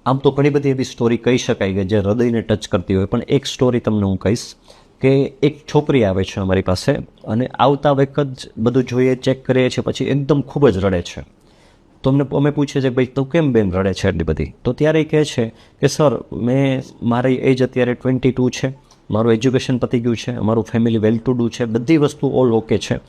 આમ તો ઘણી બધી એવી સ્ટોરી કહી શકાય કે જે હૃદયને ટચ કરતી હોય, પણ એક સ્ટોરી તમને હું કહીશ કે એક છોકરી આવે છે અમારી પાસે અને આવતા વખત જ બધું જોઈએ, ચેક કરીએ છીએ, પછી એકદમ ખૂબ જ રડે છે. તો અમે પૂછીએ છીએ કે ભાઈ તું કેમ બેન રડે છે એટલી બધી? તો ત્યારે એ કહે છે કે સર મારી એજ અત્યારે 22 છે, મારું એજ્યુકેશન પતી ગયું છે, મારું ફેમિલી વેલ ટુ ડુ છે, બધી વસ્તુ ઓલ ઓકે છે,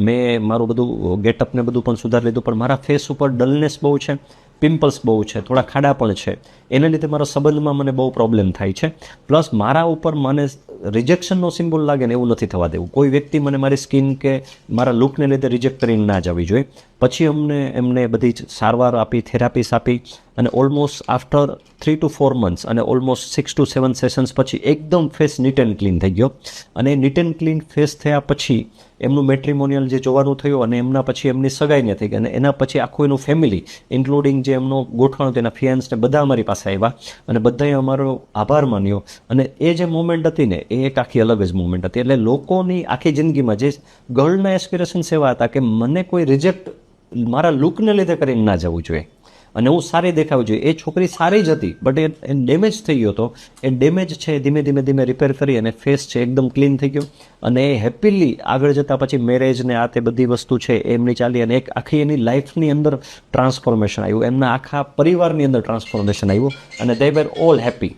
મેં મારું બધું ગેટઅપ ને બધું પણ સુધારી લીધું, પણ મારા ફેસ ઉપર ડલનેસ બહુ છે, પિમ્પલ્સ બહુ છે, થોડા ખાડા પણ છે, એના લીધે મારા સંબંધમાં મને બહુ પ્રોબ્લેમ થાય છે. પ્લસ મારા ઉપર મને રિજેક્શનનો સિમ્બોલ લાગે ને એવું નથી થવા દેવું. કોઈ વ્યક્તિ મને મારી સ્કિન કે મારા લુકને લીધે રિજેક્ટ કરીને ના જવી જોઈએ. પછી એમને બધી જ સારવાર આપી, થેરાપીસ આપી, અને ઓલમોસ્ટ આફ્ટર 3 to 4 months અને ઓલમોસ્ટ 6 to 7 સેશન્સ પછી એકદમ ફેસ નીટ એન્ડ ક્લીન થઈ ગયો. અને નીટ એન્ડ ક્લીન ફેસ થયા પછી એમનું મેટ્રિમોનિયલ જે જોવાનું થયું અને એમના પછી એમની સગાઈને થઈ ગઈ, અને એના પછી આખું એનું ફેમિલી ઇન્ક્લુડિંગ જે એમનો ગોઠવણ તેના ફિયાન્સને બધા અમારી પાસે આવ્યા અને બધાએ અમારો આભાર માન્યો. અને એ જે મુમેન્ટ હતી ને એ એક આખી અલગ જ મુમેન્ટ હતી. એટલે લોકોની આખી જિંદગીમાં જે ગર્લના એસ્પિરેશન્સ એવા હતા કે મને કોઈ રિજેક્ટ મારા લુકને લીધે કરીને ના જવું જોઈએ અને હું સારી દેખાવું જોઈએ. એ છોકરી સારી જ હતી, બટ એ ડેમેજ થઈ ગયો હતો. એ ડેમેજ છે ધીમે ધીમે રિપેર કરી અને ફેસ છે એકદમ ક્લીન થઈ ગયો. અને એ હેપીલી આગળ જતાં પછી મેરેજ ને આ તે બધી વસ્તુ છે એમની ચાલી, અને એક આખી એની લાઈફની અંદર ટ્રાન્સફોર્મેશન આવ્યું, એમના આખા પરિવારની અંદર ટ્રાન્સફોર્મેશન આવ્યું, અને દે વેર ઓલ હેપી.